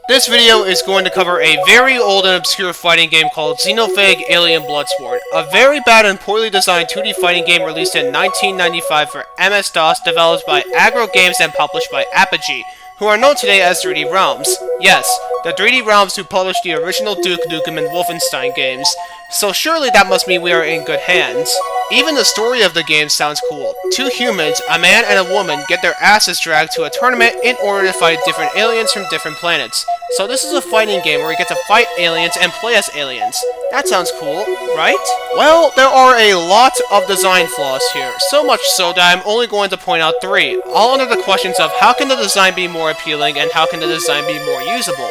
This video is going to cover a very old and obscure fighting game called Xenophage Alien Bloodsport, a very bad and poorly designed 2D fighting game released in 1995 for MS-DOS, developed by Aggro Games and published by Apogee, who are known today as 3D Realms. Yes, the 3D Realms who published the original Duke Nukem and Wolfenstein games, so surely that must mean we are in good hands. Even the story of the game sounds cool. Two humans, a man and a woman, get their asses dragged to a tournament in order to fight different aliens from different planets. So this is a fighting game where you get to fight aliens and play as aliens. That sounds cool, right? Well, there are a lot of design flaws here, so much so that I'm only going to point out 3, all under the questions of how can the design be more appealing and how can the design be more usable.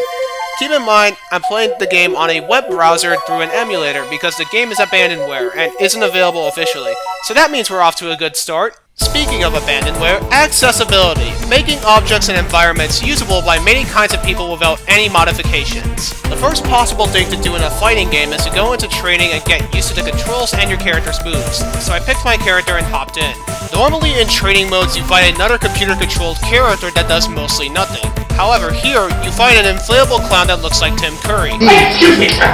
Keep in mind, I'm playing the game on a web browser through an emulator because the game is abandonware and isn't available officially, so that means we're off to a good start. Speaking of abandonware, accessibility, making objects and environments usable by many kinds of people without any modifications. The first possible thing to do in a fighting game is to go into training and get used to the controls and your character's moves, so I picked my character and hopped in. Normally in training modes you fight another computer-controlled character that does mostly nothing. However, here, you find an inflatable clown that looks like Tim Curry. Excuse me, sir.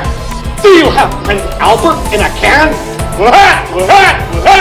Do you have Prince Albert in a can?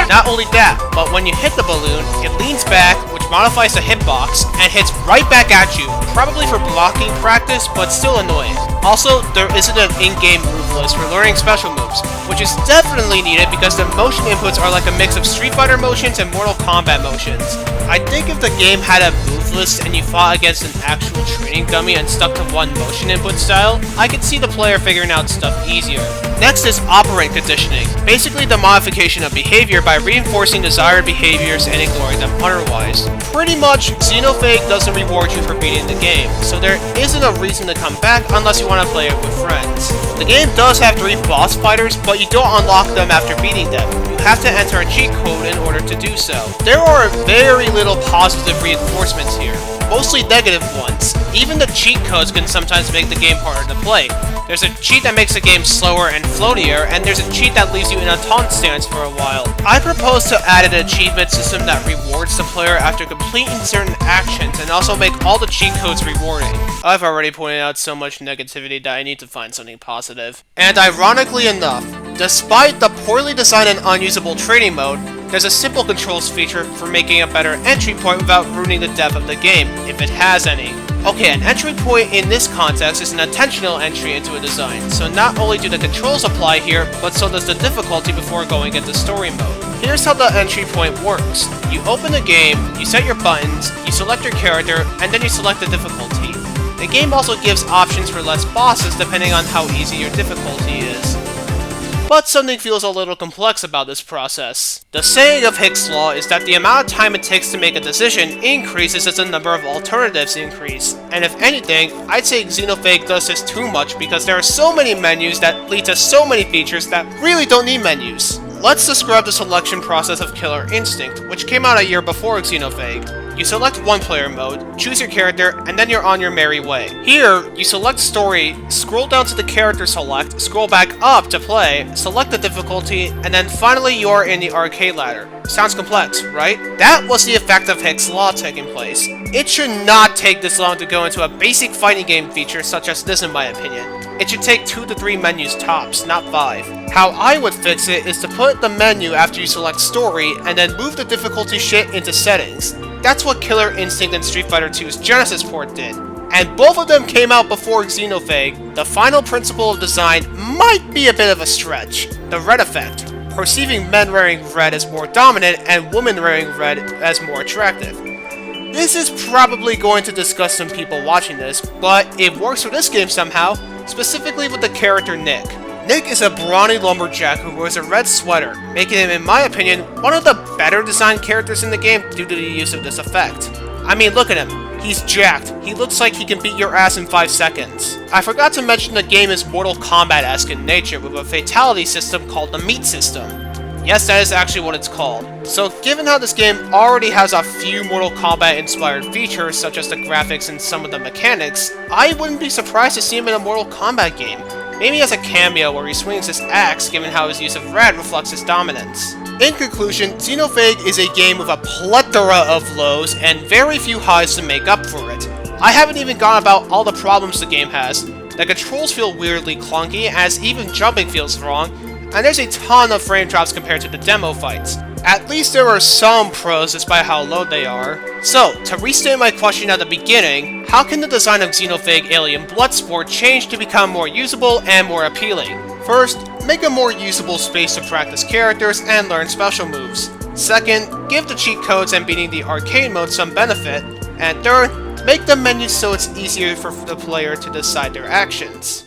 Not only that, but when you hit the balloon, it leans back, which modifies the hitbox, and hits right back at you, probably for blocking practice, but still annoying. Also, there isn't an in-game move list for learning special moves, which is definitely needed because the motion inputs are like a mix of Street Fighter motions and Mortal Kombat motions. I think if the game had a move list and you fought against an actual training dummy and stuck to one motion input style, I could see the player figuring out stuff easier. Next is operant conditioning, basically the modification of behavior by reinforcing desired behaviors and ignoring them otherwise. Pretty much, Xenophage doesn't reward you for beating the game, so there isn't a reason to come back unless you want to play it with friends. The game does have 3 boss fighters, but you don't unlock them after beating them. You have to enter a cheat code in order to do so. There are very little positive reinforcements here, mostly negative ones. Even the cheat codes can sometimes make the game harder to play. There's a cheat that makes the game slower and floatier, and there's a cheat that leaves you in a taunt stance for a while. I propose to add an achievement system that rewards the player after completing certain actions, and also make all the cheat codes rewarding. I've already pointed out so much negativity that I need to find something positive. And ironically enough, despite the poorly designed and unusable training mode, there's a simple controls feature for making a better entry point without ruining the depth of the game, if it has any. Okay, an entry point in this context is an intentional entry into a design, so not only do the controls apply here, but so does the difficulty before going into story mode. Here's how the entry point works. You open the game, you set your buttons, you select your character, and then you select the difficulty. The game also gives options for less bosses depending on how easy your difficulty is. But something feels a little complex about this process. The saying of Hicks' Law is that the amount of time it takes to make a decision increases as the number of alternatives increase. And if anything, I'd say Xenophage does this too much because there are so many menus that lead to so many features that really don't need menus. Let's describe the selection process of Killer Instinct, which came out a year before Xenophage. You select one-player mode, choose your character, and then you're on your merry way. Here, you select story, scroll down to the character select, scroll back up to play, select the difficulty, and then finally you're in the arcade ladder. Sounds complex, right? That was the effect of Hicks' Law taking place. It should not take this long to go into a basic fighting game feature such as this in my opinion. It should take 2 to 3 menus tops, not 5. How I would fix it is to put the menu after you select story, and then move the difficulty shit into settings. That's what Killer Instinct and Street Fighter 2's Genesis port did. And both of them came out before Xenophage. The final principle of design might be a bit of a stretch. The red effect. Perceiving men wearing red as more dominant and women wearing red as more attractive. This is probably going to disgust some people watching this, but it works for this game somehow, specifically with the character Nick. Nick is a brawny lumberjack who wears a red sweater, making him, in my opinion, one of the better designed characters in the game due to the use of this effect. I mean, look at him. He's jacked. He looks like he can beat your ass in 5 seconds. I forgot to mention the game is Mortal Kombat-esque in nature with a fatality system called the meat system. Yes, that is actually what it's called. So given how this game already has a few Mortal Kombat inspired features such as the graphics and some of the mechanics, I wouldn't be surprised to see him in a Mortal Kombat game. Maybe as a cameo where he swings his axe given how his use of red reflects his dominance. In conclusion, Xenophage is a game with a plethora of lows and very few highs to make up for it. I haven't even gone about all the problems the game has. The controls feel weirdly clunky, as even jumping feels wrong, and there's a ton of frame drops compared to the demo fights. At least there are some pros despite how low they are. So, to restate my question at the beginning, how can the design of Xenophage Alien Bloodsport change to become more usable and more appealing? First, make a more usable space to practice characters and learn special moves. Second, give the cheat codes and beating the arcade mode some benefit. And third, make the menu so it's easier for the player to decide their actions.